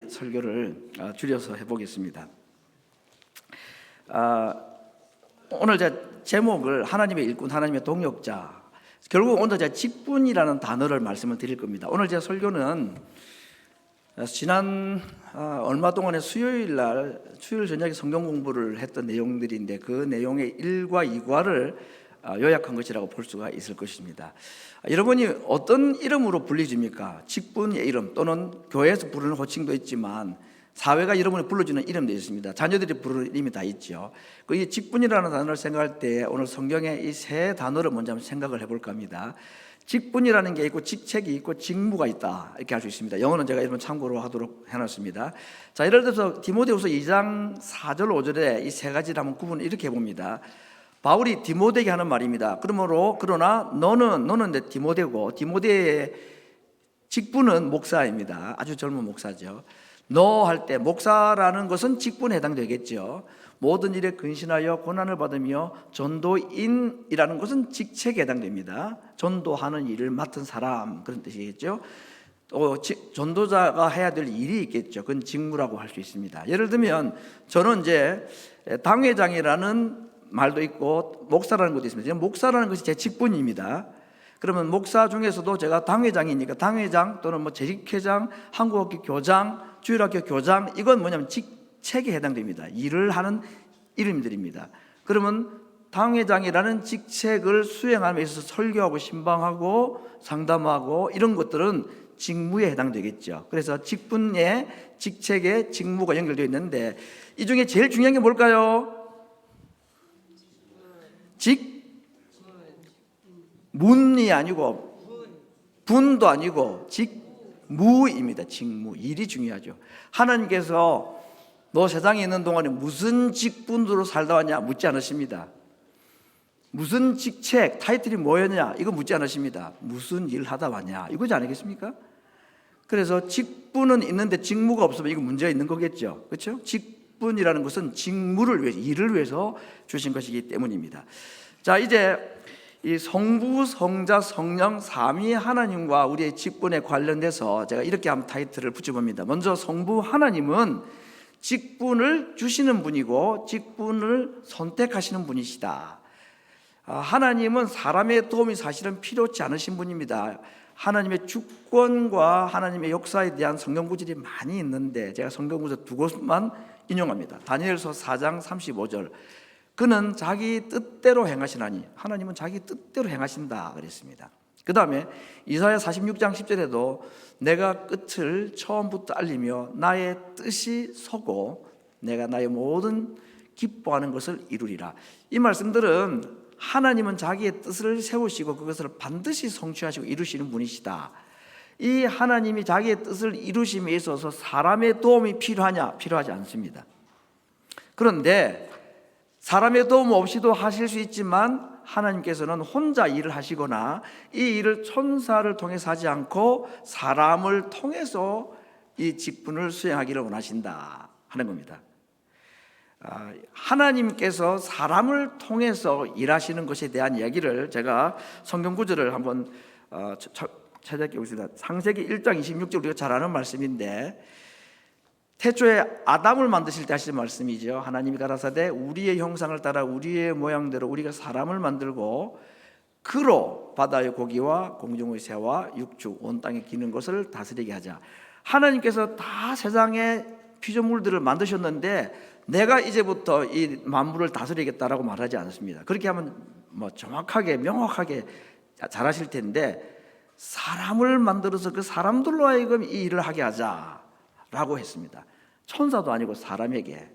설교를 줄여서 해보겠습니다. 오늘 제목을 하나님의 일꾼, 하나님의 동역자. 결국 오늘 제가 직분이라는 단어를 말씀을 드릴 겁니다. 오늘 제 설교는 지난 얼마 동안에 수요일 저녁에 성경 공부를 했던 내용들인데 그 내용의 1과 2과를 요약한 것이라고 볼 수가 있을 것입니다. 여러분이 어떤 이름으로 불리십니까? 직분의 이름 또는 교회에서 부르는 호칭도 있지만 사회가 여러분이 불러주는 이름도 있습니다. 자녀들이 부르는 이름이 다 있죠. 이 직분이라는 단어를 생각할 때 오늘 성경의 이 세 단어를 먼저 한번 생각을 해볼까 합니다. 직분이라는 게 있고 직책이 있고 직무가 있다 이렇게 할 수 있습니다. 영어는 제가 여러분 참고로 하도록 해놨습니다. 자, 예를 들어서 디모데후서 2장 4절 5절에 이 세 가지를 한번 구분을 이렇게 해봅니다. 바울이 디모데에게 하는 말입니다. 그러나 너는 디모데고 디모데의 직분은 목사입니다. 아주 젊은 목사죠. 너 할 때 목사라는 것은 직분에 해당되겠죠. 모든 일에 근신하여 고난을 받으며 전도인이라는 것은 직책에 해당됩니다. 전도하는 일을 맡은 사람 그런 뜻이겠죠. 또 전도자가 해야 될 일이 있겠죠. 그건 직무라고 할 수 있습니다. 예를 들면 저는 이제 당회장이라는 말도 있고 목사라는 것도 있습니다. 목사라는 것이 제 직분입니다. 그러면 목사 중에서도 제가 당회장이니까 당회장 또는 재직회장, 한국학교 교장, 주일학교 교장 이건 뭐냐면 직책에 해당됩니다. 일을 하는 이름들입니다. 그러면 당회장이라는 직책을 수행함에 있어서 설교하고 신방하고 상담하고 이런 것들은 직무에 해당되겠죠. 그래서 직분에 직책에 직무가 연결되어 있는데 이 중에 제일 중요한 게 뭘까요? 문이 아니고 분도 아니고 직무입니다. 직무, 일이 중요하죠. 하나님께서 너 세상에 있는 동안에 무슨 직분으로 살다 왔냐 묻지 않으십니다. 무슨 직책, 타이틀이 뭐였냐 이거 묻지 않으십니다. 무슨 일 하다 왔냐 이거지 않겠습니까? 그래서 직분은 있는데 직무가 없으면 이거 문제가 있는 거겠죠. 그렇죠? 직분이라는 것은 직무를 위해서, 일을 위해서 주신 것이기 때문입니다. 자, 이제 이 성부, 성자, 성령 삼위 하나님과 우리의 직분에 관련돼서 제가 이렇게 한번 타이틀을 붙여봅니다. 먼저 성부 하나님은 직분을 주시는 분이고 직분을 선택하시는 분이시다. 하나님은 사람의 도움이 사실은 필요치 않으신 분입니다. 하나님의 주권과 하나님의 역사에 대한 성경 구절이 많이 있는데 제가 성경 구절 두 곳만 인용합니다. 다니엘서 4장 35절 그는 자기 뜻대로 행하시나니 하나님은 자기 뜻대로 행하신다 그랬습니다. 그 다음에 이사야 46장 10절에도 내가 끝을 처음부터 알리며 나의 뜻이 서고 내가 나의 모든 기뻐하는 것을 이루리라. 이 말씀들은 하나님은 자기의 뜻을 세우시고 그것을 반드시 성취하시고 이루시는 분이시다. 이 하나님이 자기의 뜻을 이루심에 있어서 사람의 도움이 필요하냐? 필요하지 않습니다. 그런데 사람의 도움 없이도 하실 수 있지만 하나님께서는 혼자 일을 하시거나 이 일을 천사를 통해서 하지 않고 사람을 통해서 이 직분을 수행하기를 원하신다 하는 겁니다. 하나님께서 사람을 통해서 일하시는 것에 대한 이야기를 제가 성경 구절을 한번 찾아볼게 보겠습니다. 창세기 1장 26절 우리가 잘 아는 말씀인데 태초에 아담을 만드실 때 하신 말씀이죠. 하나님이 가라사대 우리의 형상을 따라 우리의 모양대로 우리가 사람을 만들고 그로 바다의 고기와 공중의 새와 육축 온 땅에 기는 것을 다스리게 하자. 하나님께서 다 세상의 피조물들을 만드셨는데 내가 이제부터 이 만물을 다스리겠다라고 말하지 않습니다. 그렇게 하면 정확하게 명확하게 잘하실 텐데 사람을 만들어서 그 사람들로 하여금 이 일을 하게 하자라고 했습니다. 천사도 아니고 사람에게.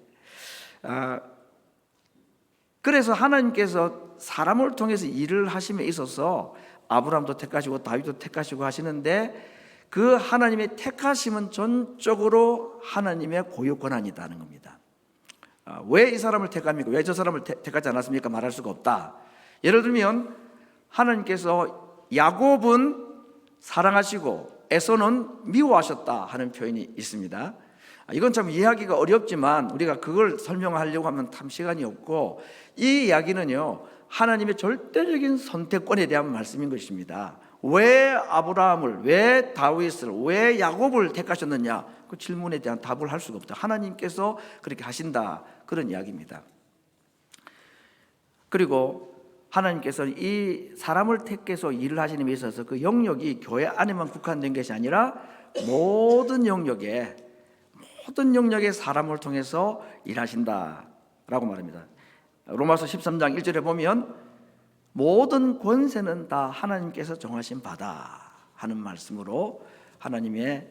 그래서 하나님께서 사람을 통해서 일을 하심에 있어서 아브라함도 택하시고 다윗도 택하시고 하시는데 그 하나님의 택하심은 전적으로 하나님의 고유 권한이다는 겁니다. 왜 이 사람을 택합니까? 왜 저 사람을 택하지 않았습니까? 말할 수가 없다. 예를 들면 하나님께서 야곱은 사랑하시고 에서는 미워하셨다 하는 표현이 있습니다. 이건 참 이해하기가 어렵지만 우리가 그걸 설명하려고 하면 참 시간이 없고 이 이야기는요 하나님의 절대적인 선택권에 대한 말씀인 것입니다. 왜 아브라함을, 왜 다윗을, 왜 야곱을 택하셨느냐? 그 질문에 대한 답을 할 수가 없다. 하나님께서 그렇게 하신다, 그런 이야기입니다. 그리고 하나님께서 이 사람을 택해서 일을 하시는 데 있어서 그 영역이 교회 안에만 국한된 것이 아니라 모든 영역에 사람을 통해서 일하신다라고 말합니다. 로마서 13장 1절에 보면 모든 권세는 다 하나님께서 정하신 바다 하는 말씀으로 하나님의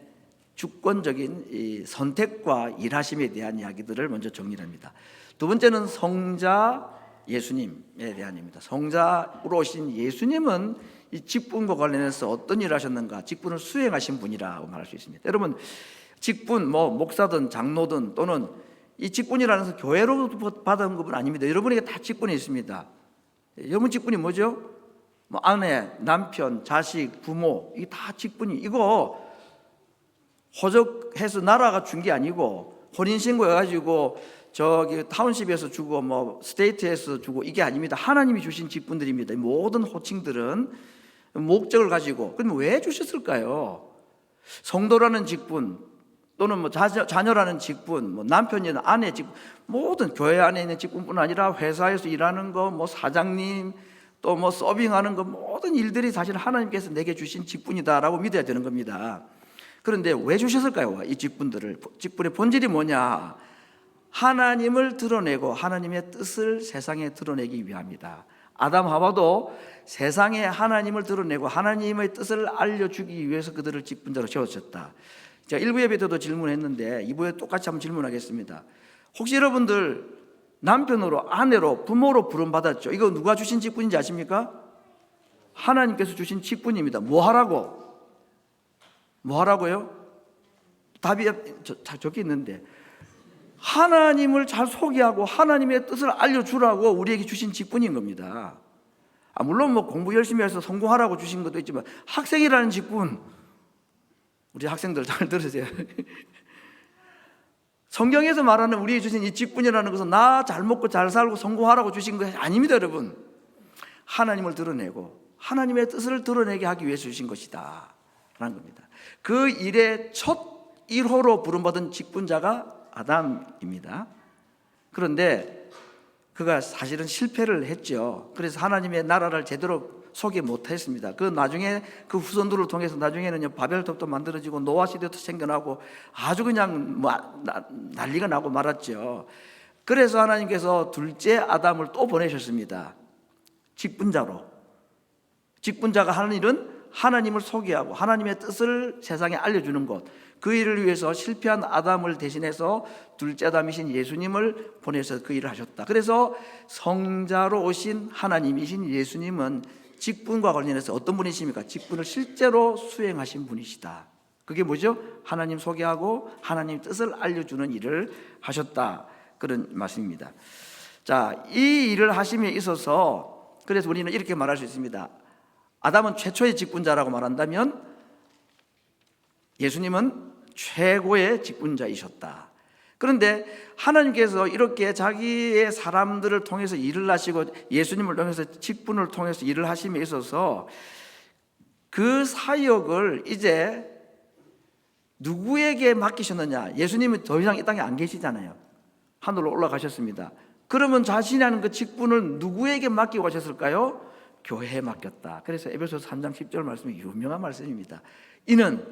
주권적인 이 선택과 일하심에 대한 이야기들을 먼저 정리합니다. 두 번째는 성자 예수님에 대한입니다. 성자로 오신 예수님은 이 직분과 관련해서 어떤 일을 하셨는가? 직분을 수행하신 분이라고 말할 수 있습니다. 여러분, 직분, 목사든 장로든 또는 이 직분이라는 것은 교회로 받은 것은 아닙니다. 여러분에게 다 직분이 있습니다. 여러분 직분이 뭐죠? 아내, 남편, 자식, 부모, 이게 다 직분이, 이거 호적해서 나라가 준 게 아니고 혼인신고 해가지고 저기 타운십에서 주고 스테이트에서 주고 이게 아닙니다. 하나님이 주신 직분들입니다. 모든 호칭들은 목적을 가지고. 그럼 왜 주셨을까요? 성도라는 직분 또는 자녀라는 직분, 남편이나 아내 직분, 모든 교회 안에 있는 직분뿐 아니라 회사에서 일하는 거, 사장님 또 서빙하는 거, 모든 일들이 사실 하나님께서 내게 주신 직분이다라고 믿어야 되는 겁니다. 그런데 왜 주셨을까요? 이 직분들을, 직분의 본질이 뭐냐? 하나님을 드러내고 하나님의 뜻을 세상에 드러내기 위함이다. 아담 하와도 세상에 하나님을 드러내고 하나님의 뜻을 알려주기 위해서 그들을 직분자로 세우셨다. 제가 1부 예배 때도 질문했는데 2부에 똑같이 한번 질문하겠습니다. 혹시 여러분들 남편으로, 아내로, 부모로 부름받았죠? 이거 누가 주신 직분인지 아십니까? 하나님께서 주신 직분입니다. 뭐 하라고요? 답이 적혀 있는데, 하나님을 잘 소개하고 하나님의 뜻을 알려주라고 우리에게 주신 직분인 겁니다. 물론 공부 열심히 해서 성공하라고 주신 것도 있지만, 학생이라는 직분, 우리 학생들 잘 들으세요. 성경에서 말하는 우리에게 주신 이 직분이라는 것은 나 잘 먹고 잘 살고 성공하라고 주신 것이 아닙니다, 여러분. 하나님을 드러내고 하나님의 뜻을 드러내게 하기 위해서 주신 것이다 라는 겁니다. 그 일의 첫 1호로 부름받은 직분자가 아담입니다. 그런데 그가 사실은 실패를 했죠. 그래서 하나님의 나라를 제대로 소개 못했습니다. 그 나중에 그 후손들을 통해서 나중에는 바벨탑도 만들어지고 노아 시대도 생겨나고 아주 그냥 난리가 나고 말았죠. 그래서 하나님께서 둘째 아담을 또 보내셨습니다. 직분자로. 직분자가 하는 일은 하나님을 소개하고 하나님의 뜻을 세상에 알려주는 것, 그 일을 위해서 실패한 아담을 대신해서 둘째 아담이신 예수님을 보내서 그 일을 하셨다. 그래서 성자로 오신 하나님이신 예수님은 직분과 관련해서 어떤 분이십니까? 직분을 실제로 수행하신 분이시다. 그게 뭐죠? 하나님 소개하고 하나님 뜻을 알려주는 일을 하셨다, 그런 말씀입니다. 자, 이 일을 하심에 있어서 그래서 우리는 이렇게 말할 수 있습니다. 아담은 최초의 직분자라고 말한다면 예수님은 최고의 직분자이셨다. 그런데 하나님께서 이렇게 자기의 사람들을 통해서 일을 하시고 예수님을 통해서 직분을 통해서 일을 하심에 있어서 그 사역을 이제 누구에게 맡기셨느냐? 예수님은 더 이상 이 땅에 안 계시잖아요. 하늘로 올라가셨습니다. 그러면 자신이 하는 그 직분을 누구에게 맡기고 가셨을까요? 교회에 맡겼다. 그래서 에베소서 3장 10절 말씀이 유명한 말씀입니다. 이는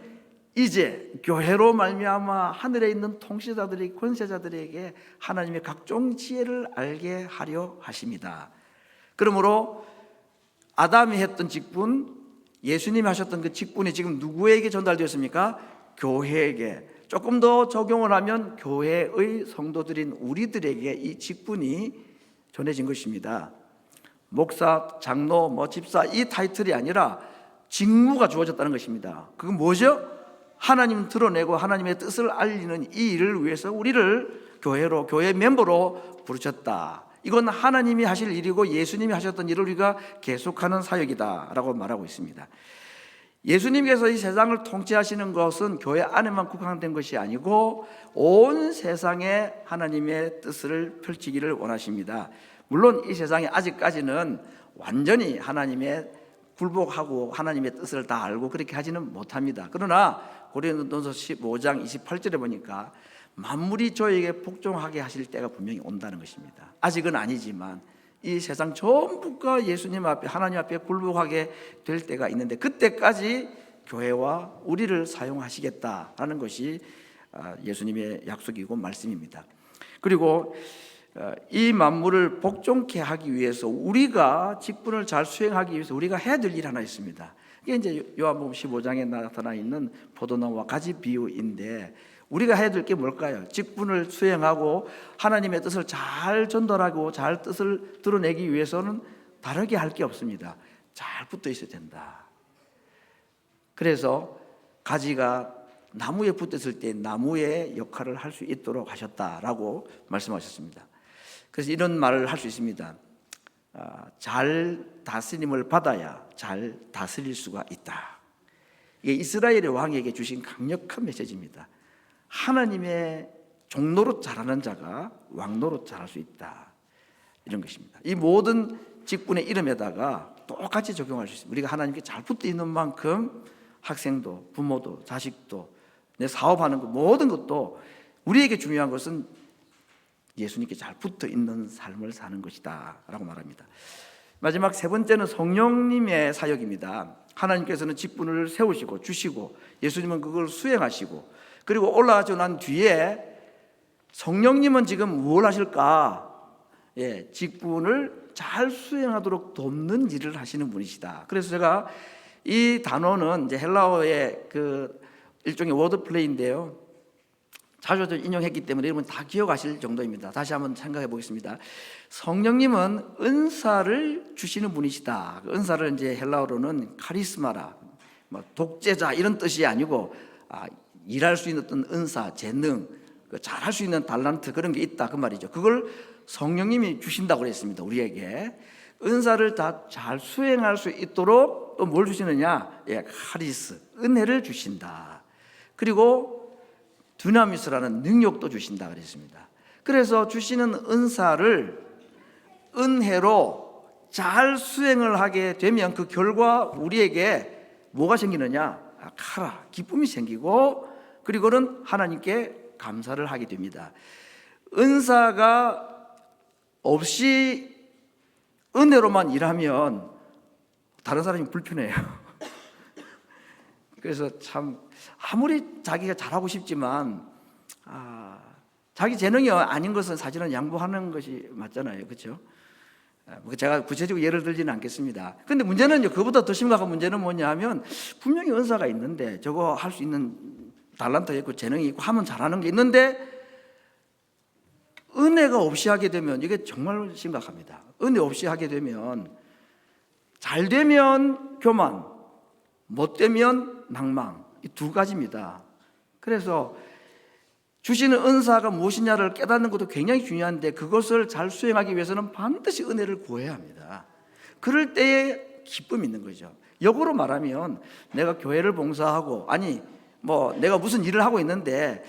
이제 교회로 말미암아 하늘에 있는 통치자들이 권세자들에게 하나님의 각종 지혜를 알게 하려 하심이다. 그러므로 아담이 했던 직분, 예수님이 하셨던 그 직분이 지금 누구에게 전달되었습니까? 교회에게. 조금 더 적용을 하면 교회의 성도들인 우리들에게 이 직분이 전해진 것입니다. 목사, 장로, 집사 이 타이틀이 아니라 직무가 주어졌다는 것입니다. 그건 뭐죠? 하나님 드러내고 하나님의 뜻을 알리는 이 일을 위해서 우리를 교회로, 교회 멤버로 부르셨다. 이건 하나님이 하실 일이고 예수님이 하셨던 일을 우리가 계속하는 사역이다라고 말하고 있습니다. 예수님께서 이 세상을 통치하시는 것은 교회 안에만 국한된 것이 아니고 온 세상에 하나님의 뜻을 펼치기를 원하십니다. 물론 이 세상에 아직까지는 완전히 하나님의 굴복하고 하나님의 뜻을 다 알고 그렇게 하지는 못합니다. 그러나 고린도전서 15장 28절에 보니까 만물이 저에게 복종하게 하실 때가 분명히 온다는 것입니다. 아직은 아니지만 이 세상 전부가 예수님 앞에, 하나님 앞에 굴복하게 될 때가 있는데, 그때까지 교회와 우리를 사용하시겠다라는 것이 예수님의 약속이고 말씀입니다. 그리고 이 만물을 복종케 하기 위해서, 우리가 직분을 잘 수행하기 위해서 우리가 해야 될 일 하나 있습니다. 이게 이제 요한복음 15장에 나타나 있는 포도나무와 가지 비유인데, 우리가 해야 될 게 뭘까요? 직분을 수행하고 하나님의 뜻을 잘 전달하고 잘 뜻을 드러내기 위해서는 다르게 할 게 없습니다. 잘 붙어 있어야 된다. 그래서 가지가 나무에 붙었을 때 나무의 역할을 할 수 있도록 하셨다라고 말씀하셨습니다. 그래서 이런 말을 할 수 있습니다. 잘 다스림을 받아야 잘 다스릴 수가 있다. 이게 이스라엘의 왕에게 주신 강력한 메시지입니다. 하나님의 종노릇 잘하는 자가 왕노릇 잘할 수 있다, 이런 것입니다. 이 모든 직분의 이름에다가 똑같이 적용할 수 있습니다. 우리가 하나님께 잘 붙어 있는 만큼 학생도, 부모도, 자식도, 내 사업하는 것, 모든 것도 우리에게 중요한 것은 예수님께 잘 붙어 있는 삶을 사는 것이다 라고 말합니다. 마지막 세 번째는 성령님의 사역입니다. 하나님께서는 직분을 세우시고 주시고 예수님은 그걸 수행하시고, 그리고 올라가고 난 뒤에 성령님은 지금 뭘 하실까? 직분을 잘 수행하도록 돕는 일을 하시는 분이시다. 그래서 제가 이 단어는 이제 헬라어의 그 일종의 워드플레이인데요, 자주 인용했기 때문에 여러분 다 기억하실 정도입니다. 다시 한번 생각해 보겠습니다. 성령님은 은사를 주시는 분이시다. 은사를 이제 헬라어로는 카리스마라, 독재자 이런 뜻이 아니고 일할 수 있는 어떤 은사, 재능, 잘할 수 있는 달란트, 그런 게 있다 그 말이죠. 그걸 성령님이 주신다고 그랬습니다. 우리에게 은사를 다 잘 수행할 수 있도록 또 뭘 주시느냐? 카리스, 은혜를 주신다. 그리고 두나미스라는 능력도 주신다 그랬습니다. 그래서 주시는 은사를 은혜로 잘 수행을 하게 되면 그 결과 우리에게 뭐가 생기느냐? 카라, 기쁨이 생기고, 그리고는 하나님께 감사를 하게 됩니다. 은사가 없이 은혜로만 일하면 다른 사람이 불편해요. 그래서 참 아무리 자기가 잘하고 싶지만 자기 재능이 아닌 것은 사실은 양보하는 것이 맞잖아요, 그렇죠? 제가 구체적으로 예를 들지는 않겠습니다. 그런데 문제는 그보다 더 심각한 문제는 뭐냐면, 분명히 은사가 있는데, 저거 할 수 있는 달란트가 있고 재능이 있고 하면 잘하는 게 있는데 은혜가 없이 하게 되면 이게 정말 심각합니다. 은혜 없이 하게 되면 잘 되면 교만, 못 되면 낭망, 이 두 가지입니다. 그래서 주시는 은사가 무엇이냐를 깨닫는 것도 굉장히 중요한데, 그것을 잘 수행하기 위해서는 반드시 은혜를 구해야 합니다. 그럴 때에 기쁨이 있는 거죠. 역으로 말하면 내가 교회를 봉사하고, 내가 무슨 일을 하고 있는데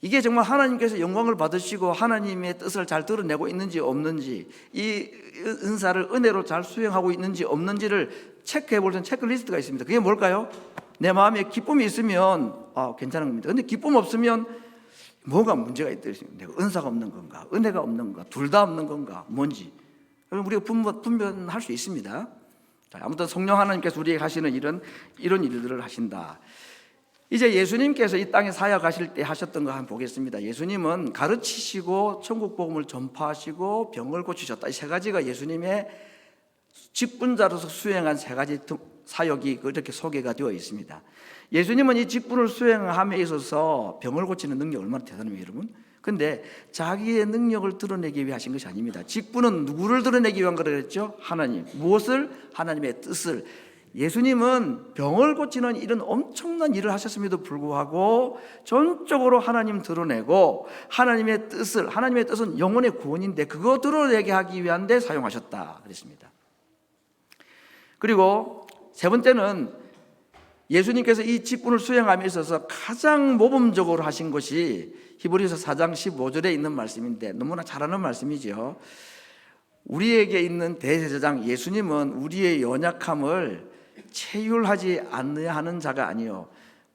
이게 정말 하나님께서 영광을 받으시고 하나님의 뜻을 잘 드러내고 있는지 없는지, 이 은사를 은혜로 잘 수행하고 있는지 없는지를 체크해 볼 수 있는 체크리스트가 있습니다. 그게 뭘까요? 내 마음에 기쁨이 있으면 괜찮은 겁니다. 그런데 기쁨 없으면 뭐가 문제가 있다. 내가 은사가 없는 건가, 은혜가 없는 건가, 둘 다 없는 건가, 뭔지 우리가 분별할 수 있습니다. 아무튼 성령 하나님께서 우리에게 하시는 일은 이런 일들을 하신다. 이제 예수님께서 이 땅에 사역하실 때 하셨던 거 한번 보겠습니다. 예수님은 가르치시고 천국 복음을 전파하시고 병을 고치셨다. 이 세 가지가 예수님의 직분자로서 수행한 세 가지 사역이 그렇게 소개가 되어 있습니다. 예수님은 이 직분을 수행함에 있어서 병을 고치는 능력이 얼마나 대단합니까, 여러분? 근데 자기의 능력을 드러내기 위해 하신 것이 아닙니다. 직분은 누구를 드러내기 위한 거라 그랬죠? 하나님. 무엇을? 하나님의 뜻을. 예수님은 병을 고치는 이런 엄청난 일을 하셨음에도 불구하고 전적으로 하나님 드러내고 하나님의 뜻은 영혼의 구원인데 그거 드러내게 하기 위한 데 사용하셨다 그랬습니다. 그리고 세 번째는 예수님께서 이 직분을 수행함에 있어서 가장 모범적으로 하신 것이 히브리서 4장 15절에 있는 말씀인데, 너무나 잘 아는 말씀이죠. 우리에게 있는 대제사장 예수님은 우리의 연약함을 체휼하지 않느냐 하는 자가 아니요.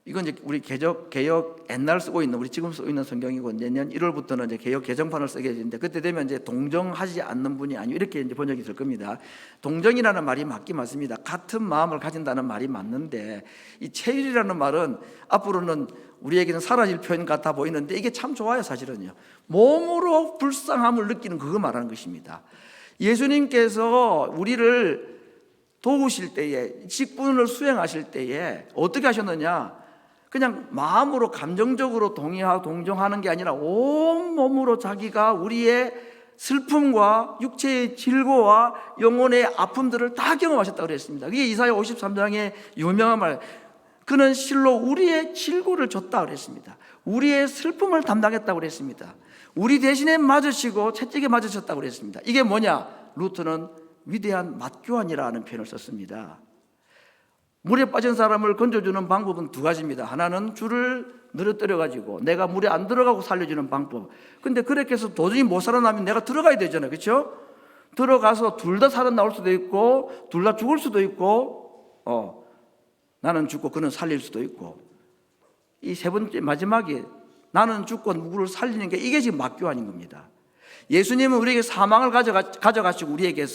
이건 이제 우리 개역 옛날 쓰고 있는, 우리 지금 쓰고 있는 성경이고, 내년 1월부터는 이제 개역 개정판을 쓰게 되는데, 그때 되면 이제 동정하지 않는 분이 아니요, 이렇게 이제 번역이 될 겁니다. 동정이라는 말이 맞긴 맞습니다. 같은 마음을 가진다는 말이 맞는데, 이 체휼이라는 말은 앞으로는 우리에게는 사라질 표현 같아 보이는데, 이게 참 좋아요. 사실은요, 몸으로 불쌍함을 느끼는 그거 말하는 것입니다. 예수님께서 우리를 도우실 때에, 직분을 수행하실 때에 어떻게 하셨느냐? 그냥 마음으로 감정적으로 동의하고 동정하는 게 아니라 온 몸으로 자기가 우리의 슬픔과 육체의 질고와 영혼의 아픔들을 다 경험하셨다고 그랬습니다. 그게 이사야 53장의 유명한 말, 그는 실로 우리의 질고를 줬다고 그랬습니다. 우리의 슬픔을 담당했다고 그랬습니다. 우리 대신에 맞으시고 채찍에 맞으셨다고 그랬습니다. 이게 뭐냐? 루터는 위대한 맞교환이라는 표현을 썼습니다. 물에 빠진 사람을 건져주는 방법은 두 가지입니다. 하나는 줄을 늘어뜨려 가지고 내가 물에 안 들어가고 살려주는 방법. 근데 그렇게 해서 도저히 못 살아나면 내가 들어가야 되잖아요. 그렇죠? 들어가서 둘 다 살아나올 수도 있고 둘 다 죽을 수도 있고, 나는 죽고 그는 살릴 수도 있고, 이 세 번째 마지막에 나는 죽고 누구를 살리는 게, 이게 지금 맞교환인 겁니다. 예수님은 우리에게 사망을 가져가시고 우리에게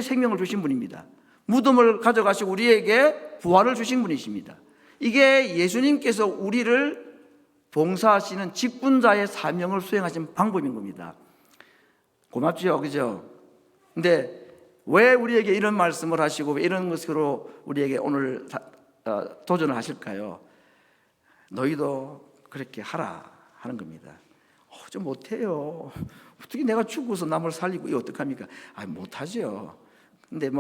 생명을 주신 분입니다. 무덤을 가져가시고 우리에게 부활을 주신 분이십니다. 이게 예수님께서 우리를 봉사하시는 직분자의 사명을 수행하신 방법인 겁니다. 고맙죠, 그죠? 근데 왜 우리에게 이런 말씀을 하시고 왜 이런 것으로 우리에게 오늘 도전을 하실까요? 너희도 그렇게 하라 하는 겁니다. 좀 못해요. 어떻게 내가 죽어서 남을 살리고 이거 어떡합니까? 못하죠. 근데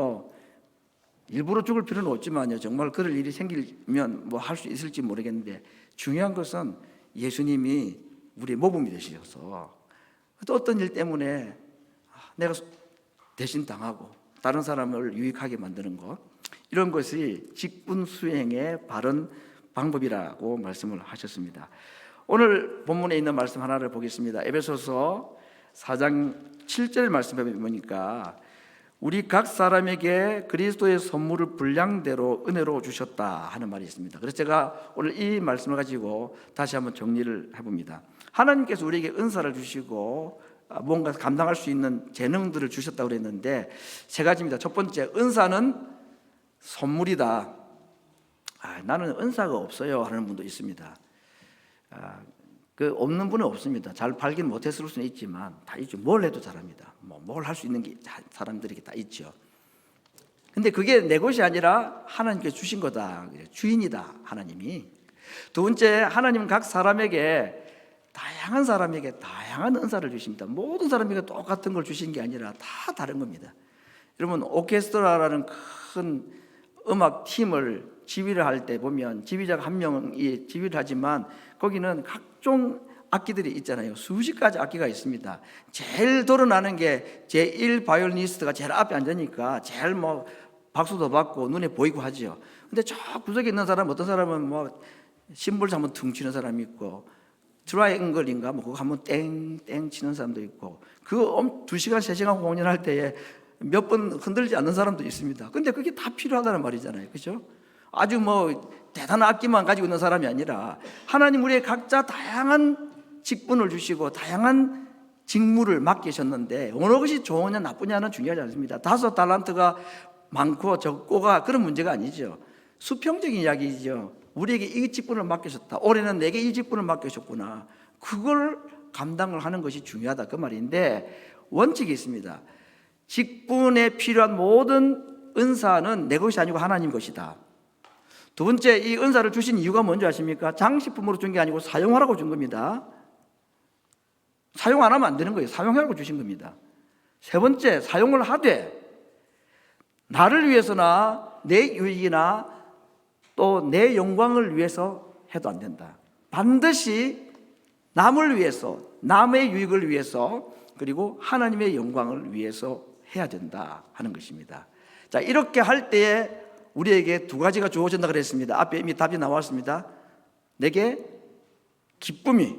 일부러 죽을 필요는 없지만요, 정말 그럴 일이 생기면 할 수 있을지 모르겠는데, 중요한 것은 예수님이 우리의 모범이 되셔서 또 어떤 일 때문에 내가 대신 당하고 다른 사람을 유익하게 만드는 것, 이런 것이 직분 수행의 바른 방법이라고 말씀을 하셨습니다. 오늘 본문에 있는 말씀 하나를 보겠습니다. 에베소서 4장 7절 말씀에 보니까 우리 각 사람에게 그리스도의 선물을 분량대로 은혜로 주셨다 하는 말이 있습니다. 그래서 제가 오늘 이 말씀을 가지고 다시 한번 정리를 해봅니다. 하나님께서 우리에게 은사를 주시고 뭔가 감당할 수 있는 재능들을 주셨다고 그랬는데 세 가지입니다. 첫 번째, 은사는 선물이다. 나는 은사가 없어요 하는 분도 있습니다. 없는 분은 없습니다. 잘 발견 못했을 수는 있지만 다 있죠. 뭘 해도 잘합니다. 뭘 할 수 있는 게 사람들에게 다 있죠. 근데 그게 내 것이 아니라 하나님께서 주신 거다. 주인이다, 하나님이. 두 번째, 하나님은 각 사람에게, 다양한 사람에게 다양한 은사를 주십니다. 모든 사람에게 똑같은 걸 주신 게 아니라 다 다른 겁니다. 여러분, 오케스트라라는 큰 음악 팀을 지휘를 할 때 보면 지휘자가 한 명이 지휘를 하지만 거기는 각종 악기들이 있잖아요. 수십 가지 악기가 있습니다. 제일 드러나는 게 제1 바이올리니스트가 제일 앞에 앉으니까 제일 박수도 받고 눈에 보이고 하죠. 근데 저 구석에 있는 사람, 어떤 사람은 심벌 한번 퉁 치는 사람이 있고, 트라이앵글인가 그거 한번 땡땡 치는 사람도 있고, 그 2시간 3시간 공연할 때에 몇 번 흔들지 않는 사람도 있습니다. 근데 그게 다 필요하다는 말이잖아요. 그렇죠? 아주 대단한 악기만 가지고 있는 사람이 아니라 하나님 우리의 각자 다양한 직분을 주시고 다양한 직무를 맡기셨는데 어느 것이 좋으냐 나쁘냐는 중요하지 않습니다. 5달란트가 많고 적고가 그런 문제가 아니죠. 수평적인 이야기죠. 우리에게 이 직분을 맡기셨다. 올해는 내게 이 직분을 맡기셨구나. 그걸 감당을 하는 것이 중요하다, 그 말인데, 원칙이 있습니다. 직분에 필요한 모든 은사는 내 것이 아니고 하나님 것이다. 두 번째, 이 은사를 주신 이유가 뭔지 아십니까? 장식품으로 준 게 아니고 사용하라고 준 겁니다. 사용 안 하면 안 되는 거예요. 사용하라고 주신 겁니다. 세 번째, 사용을 하되 나를 위해서나 내 유익이나 또 내 영광을 위해서 해도 안 된다. 반드시 남을 위해서, 남의 유익을 위해서, 그리고 하나님의 영광을 위해서 해야 된다 하는 것입니다. 자, 이렇게 할 때에 우리에게 두 가지가 주어진다 그랬습니다. 앞에 이미 답이 나왔습니다. 내게 기쁨이,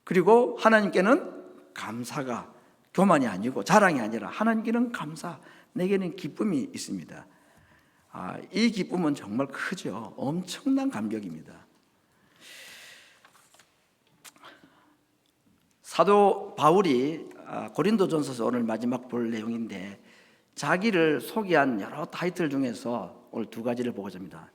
그리고 하나님께는 감사가, 교만이 아니고 자랑이 아니라 하나님께는 감사, 내게는 기쁨이 있습니다. 이 기쁨은 정말 크죠. 엄청난 감격입니다. 사도 바울이 고린도전서에서 오늘 마지막 볼 내용인데 자기를 소개한 여러 타이틀 중에서 오늘 두 가지를 보고자 합니다.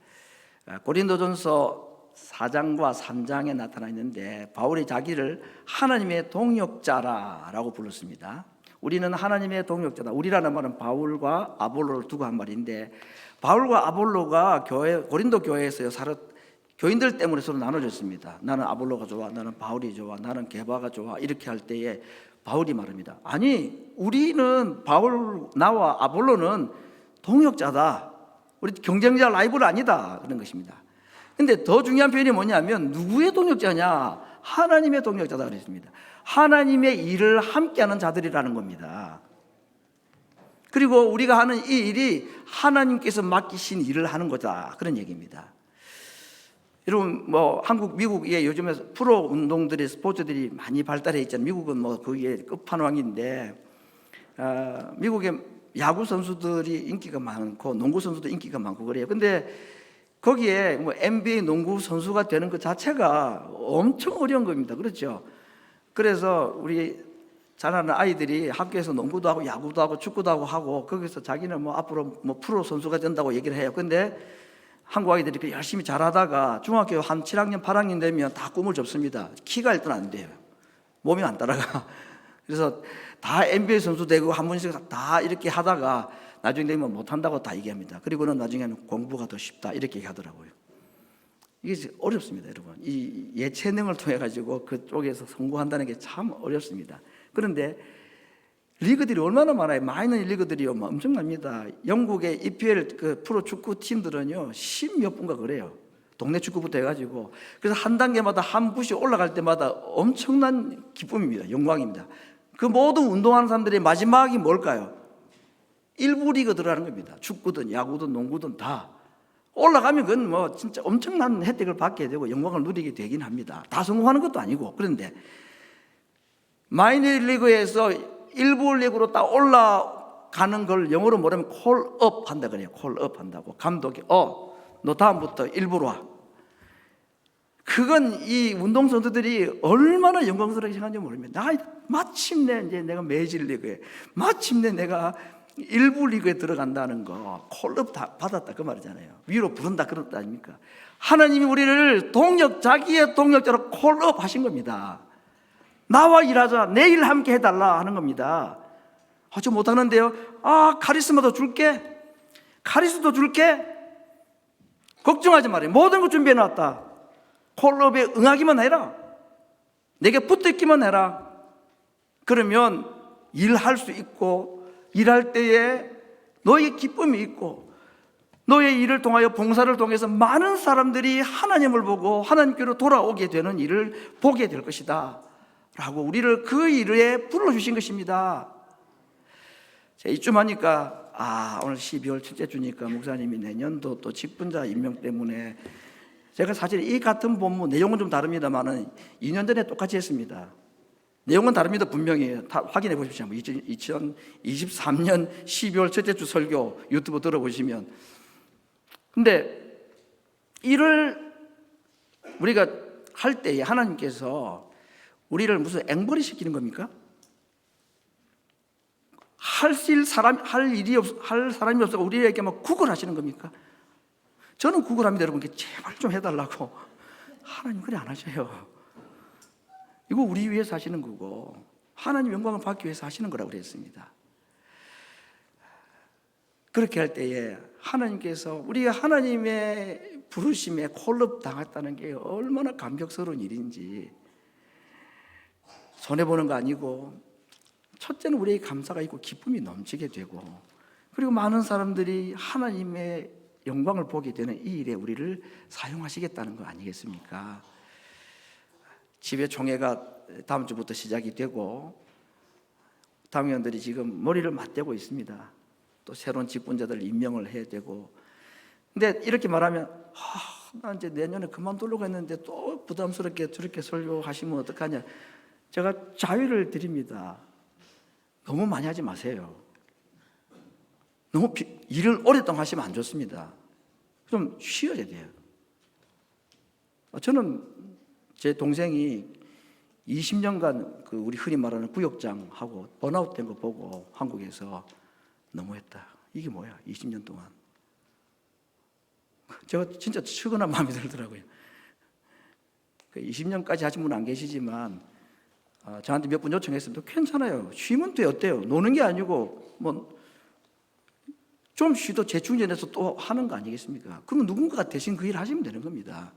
고린도전서 4장과 3장에 나타나 있는데 바울이 자기를 하나님의 동역자라고 불렀습니다. 우리는 하나님의 동역자다. 우리라는 말은 바울과 아볼로를 두고 한 말인데 바울과 아볼로가 고린도 교회에서 교인들 때문에 서로 나눠졌습니다. 나는 아볼로가 좋아, 나는 바울이 좋아, 나는 게바가 좋아 이렇게 할 때에 바울이 말합니다. 아니 우리는 나와 아볼로는 동역자다. 우리 경쟁자 라이벌 아니다 그런 것입니다. 근데 더 중요한 표현이 뭐냐면 누구의 동역자냐? 하나님의 동역자다 그랬습니다. 하나님의 일을 함께하는 자들이라는 겁니다. 그리고 우리가 하는 이 일이 하나님께서 맡기신 일을 하는 거다 그런 얘기입니다. 여러분 한국 미국에 요즘에 프로 운동들이 스포츠들이 많이 발달해 있잖아요. 미국은 거기에 끝판왕인데 미국의 야구 선수들이 인기가 많고 농구 선수도 인기가 많고 그래요. 근데 거기에 NBA 농구 선수가 되는 것 자체가 엄청 어려운 겁니다. 그렇죠? 그래서 우리 자라는 아이들이 학교에서 농구도 하고 야구도 하고 축구도 하고 거기서 자기는 앞으로 프로 선수가 된다고 얘기를 해요. 근데 한국 아이들이 열심히 잘하다가 중학교 한 7학년, 8학년 되면 다 꿈을 접습니다. 키가 일단 안 돼요. 몸이 안 따라가. 그래서 다 NBA 선수 되고 한 번씩 다 이렇게 하다가 나중에 되면 못한다고 다 얘기합니다. 그리고는 나중에는 공부가 더 쉽다 이렇게 얘기하더라고요. 이게 어렵습니다, 여러분. 이 예체능을 통해 가지고 그쪽에서 성공한다는 게 참 어렵습니다. 그런데 리그들이 얼마나 많아요. 마이너 리그들이요, 엄청납니다. 영국의 EPL 그 프로 축구 팀들은요 10몇 분가 그래요. 동네 축구부터 해가지고 그래서 한 단계마다 한 부시 올라갈 때마다 엄청난 기쁨입니다. 영광입니다. 그 모든 운동하는 사람들의 마지막이 뭘까요? 1부 리그 들어가는 겁니다. 축구든 야구든 농구든 다 올라가면 그건 진짜 엄청난 혜택을 받게 되고 영광을 누리게 되긴 합니다. 다 성공하는 것도 아니고. 그런데 마이너 리그에서 1부 리그로 딱 올라가는 걸 영어로 뭐라면 콜업 한다 그래요. 콜업 한다고. 감독이 너 다음부터 1부로 와. 그건 이 운동선수들이 얼마나 영광스럽게 생각하는지 모릅니다. 마침내 이제 내가 메이저리그에 마침내 내가 1부 리그에 들어간다는 거 콜업 받았다 그 말이잖아요. 위로 부른다 그런 뜻 아닙니까? 하나님이 우리를 자기의 동역자로 콜업 하신 겁니다. 나와 일하자, 내 일 함께 해달라 하는 겁니다. 저 못하는데요. 카리스마도 줄게, 카리스도 줄게. 걱정하지 말아요. 모든 거 준비해놨다. 콜업에 응하기만 해라. 내게 붙어있기만 해라. 그러면 일할 수 있고 일할 때에 너의 기쁨이 있고 너의 일을 통하여 봉사를 통해서 많은 사람들이 하나님을 보고 하나님께로 돌아오게 되는 일을 보게 될 것이다 라고 우리를 그 일에 불러주신 것입니다. 이쯤 하니까 오늘 12월 첫째 주니까 목사님이 내년도 또 직분자 임명 때문에 제가 사실 이 같은 본문 내용은 좀 다릅니다만은 2년 전에 똑같이 했습니다. 내용은 다릅니다. 분명히 다 확인해 보십시오. 2023년 12월 첫째 주 설교 유튜브 들어보시면. 근데 일을 우리가 할 때에 하나님께서 우리를 무슨 앵벌이 시키는 겁니까? 할 사람이 없어서 우리에게 막 구걸하시는 겁니까? 저는 구걸합니다. 여러분, 제발 좀 해달라고. 하나님 그래 안 하셔요. 이거 우리 위해서 하시는 거고 하나님 영광을 받기 위해서 하시는 거라고 그랬습니다. 그렇게 할 때에 하나님께서 우리가 하나님의 부르심에 콜업 당했다는 게 얼마나 감격스러운 일인지 손해보는 거 아니고 첫째는 우리의 감사가 있고 기쁨이 넘치게 되고 그리고 많은 사람들이 하나님의 영광을 보게 되는 이 일에 우리를 사용하시겠다는 거 아니겠습니까? 집회 총회가 다음 주부터 시작이 되고 당회원들이 지금 머리를 맞대고 있습니다. 또 새로운 직분자들 임명을 해야 되고 근데 이렇게 말하면 나 이제 내년에 그만두려고 했는데 또 부담스럽게 저렇게 설교하시면 어떡하냐. 제가 자유를 드립니다. 너무 많이 하지 마세요. 너무 일을 오랫동안 하시면 안 좋습니다. 좀 쉬어야 돼요. 저는 제 동생이 20년간 그 우리 흔히 말하는 구역장하고 번아웃 된 거 보고 한국에서 너무했다. 이게 뭐야? 20년 동안. 제가 진짜 측은한 마음이 들더라고요. 20년까지 하신 분 안 계시지만 저한테 몇 분 요청했습니다. 괜찮아요. 쉬면 돼. 어때요? 노는 게 아니고 뭐 좀 쉬도 재충전해서 또 하는 거 아니겠습니까? 그러면 누군가가 대신 그 일을 하시면 되는 겁니다.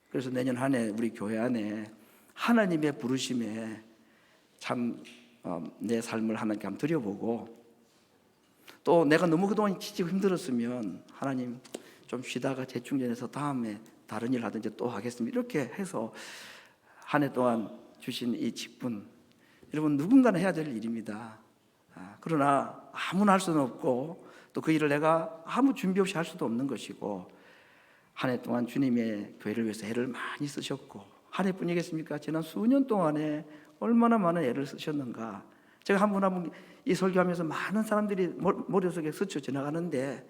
그래서 내년 한 해 우리 교회 안에 하나님의 부르심에 참 내 삶을 하나님께 한번 드려보고, 또 내가 너무 그동안 지치고 힘들었으면 하나님 좀 쉬다가 재충전해서 다음에 다른 일 하든지 또 하겠습니다. 이렇게 해서 한 해 동안 주신 이 직분, 여러분 누군가는 해야 될 일입니다. 그러나 아무나 할 수는 없고 또 그 일을 내가 아무 준비 없이 할 수도 없는 것이고, 한 해 동안 주님의 교회를 위해서 애를 많이 쓰셨고, 한 해뿐이겠습니까? 지난 수년 동안에 얼마나 많은 애를 쓰셨는가. 제가 한 분 한 분 이 설교하면서 많은 사람들이 머릿속에 스쳐 지나가는데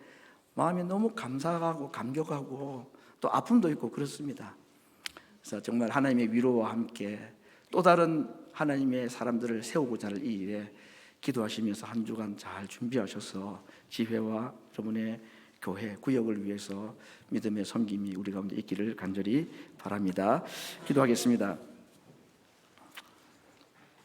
마음이 너무 감사하고 감격하고 또 아픔도 있고 그렇습니다. 그래서 정말 하나님의 위로와 함께 또 다른 하나님의 사람들을 세우고자 할 이 일에 기도하시면서 한 주간 잘 준비하셔서 지회와 여러분의 교회, 구역을 위해서 믿음의 섬김이 우리 가운데 있기를 간절히 바랍니다. 기도하겠습니다.